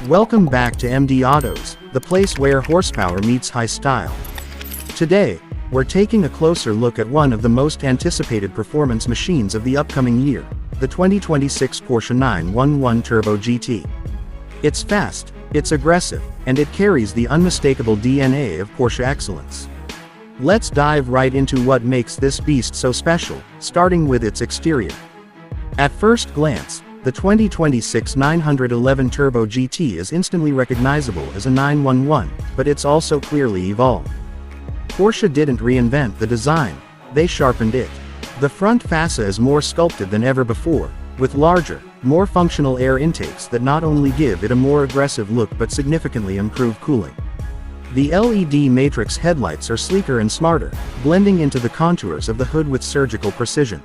Welcome back to MD Autos, the place where horsepower meets high style. Today, we're taking a closer look at one of the most anticipated performance machines of the upcoming year, the 2026 Porsche 911 Turbo GT. It's fast, it's aggressive, and it carries the unmistakable DNA of Porsche excellence. Let's dive right into what makes this beast so special, starting with its exterior. At first glance, the 2026 911 Turbo GT is instantly recognizable as a 911, but it's also clearly evolved. Porsche didn't reinvent the design, they sharpened it. The front fascia is more sculpted than ever before, with larger, more functional air intakes that not only give it a more aggressive look but significantly improve cooling. The LED matrix headlights are sleeker and smarter, blending into the contours of the hood with surgical precision.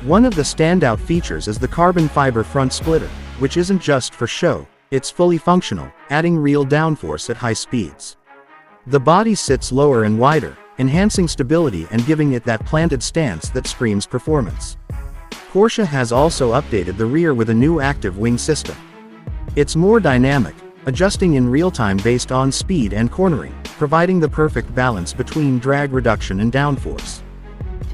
One of the standout features is the carbon fiber front splitter, which isn't just for show, it's fully functional, adding real downforce at high speeds. The body sits lower and wider, enhancing stability and giving it that planted stance that screams performance. Porsche has also updated the rear with a new active wing system. It's more dynamic, adjusting in real time based on speed and cornering, providing the perfect balance between drag reduction and downforce.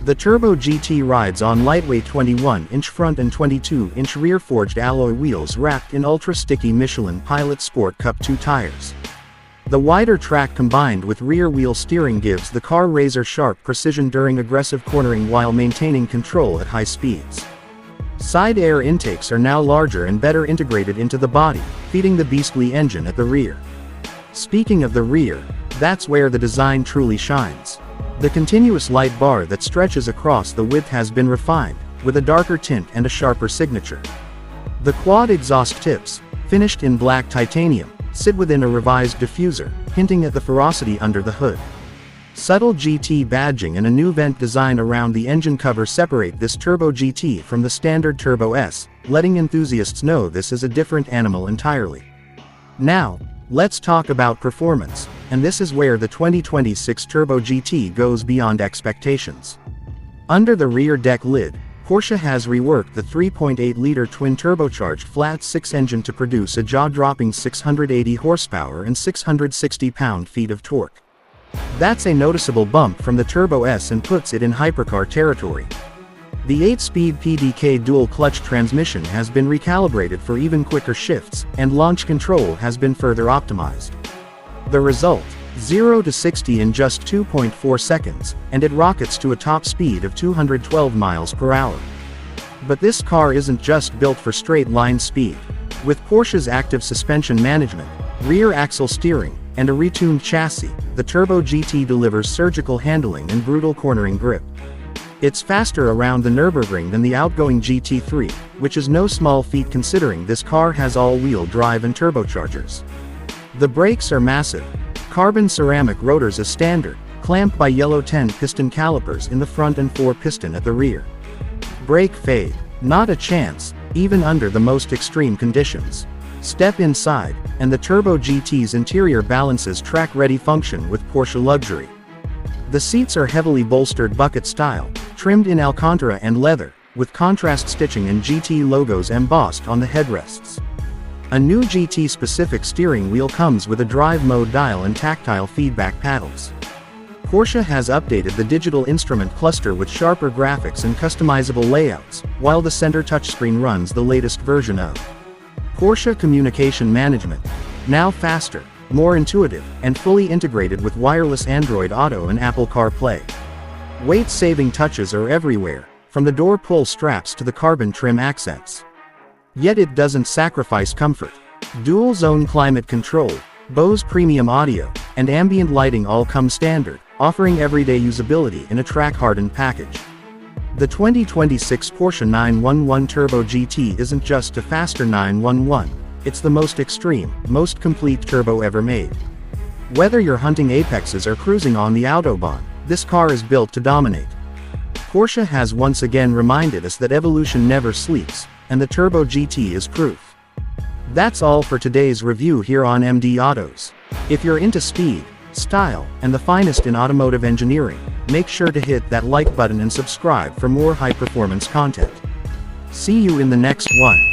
The Turbo GT rides on lightweight 21-inch front and 22-inch rear forged alloy wheels wrapped in ultra-sticky Michelin Pilot Sport Cup 2 tires. The wider track combined with rear wheel steering gives the car razor-sharp precision during aggressive cornering while maintaining control at high speeds. Side air intakes are now larger and better integrated into the body, feeding the beastly engine at the rear. Speaking of the rear, that's where the design truly shines. The continuous light bar that stretches across the width has been refined, with a darker tint and a sharper signature. The quad exhaust tips, finished in black titanium, sit within a revised diffuser, hinting at the ferocity under the hood. Subtle GT badging and a new vent design around the engine cover separate this Turbo GT from the standard Turbo S, letting enthusiasts know this is a different animal entirely. Now, let's talk about performance, and this is where the 2026 Turbo GT goes beyond expectations. Under the rear deck lid, Porsche has reworked the 3.8-liter twin-turbocharged flat-six engine to produce a jaw-dropping 680 horsepower and 660 pound-feet of torque. That's a noticeable bump from the Turbo S and puts it in hypercar territory. The 8-speed PDK dual-clutch transmission has been recalibrated for even quicker shifts, and launch control has been further optimized. The result, 0 to 60 in just 2.4 seconds, and it rockets to a top speed of 212 miles per hour. But this car isn't just built for straight-line speed. With Porsche's active suspension management, rear axle steering, and a retuned chassis, the Turbo GT delivers surgical handling and brutal cornering grip. It's faster around the Nürburgring than the outgoing GT3, which is no small feat considering this car has all-wheel drive and turbochargers. The brakes are massive. Carbon ceramic rotors as standard, clamped by yellow 10-piston calipers in the front and 4-piston at the rear. Brake fade, not a chance, even under the most extreme conditions. Step inside, and the Turbo GT's interior balances track-ready function with Porsche luxury. The seats are heavily bolstered bucket style, trimmed in Alcantara and leather, with contrast stitching and GT logos embossed on the headrests. A new GT-specific steering wheel comes with a drive mode dial and tactile feedback paddles. Porsche has updated the digital instrument cluster with sharper graphics and customizable layouts, while the center touchscreen runs the latest version of Porsche Communication Management, now faster, more intuitive, and fully integrated with wireless Android Auto and Apple CarPlay. Weight-saving touches are everywhere, from the door pull straps to the carbon trim accents. Yet it doesn't sacrifice comfort. Dual-zone climate control, Bose premium audio, and ambient lighting all come standard, offering everyday usability in a track-hardened package. The 2026 Porsche 911 Turbo GT isn't just a faster 911, it's the most extreme, most complete turbo ever made. Whether you're hunting apexes or cruising on the Autobahn, this car is built to dominate. Porsche has once again reminded us that evolution never sleeps, and the Turbo GT is proof. That's all for today's review here on MD Autos. If you're into speed, style, and the finest in automotive engineering, make sure to hit that like button and subscribe for more high-performance content. See you in the next one.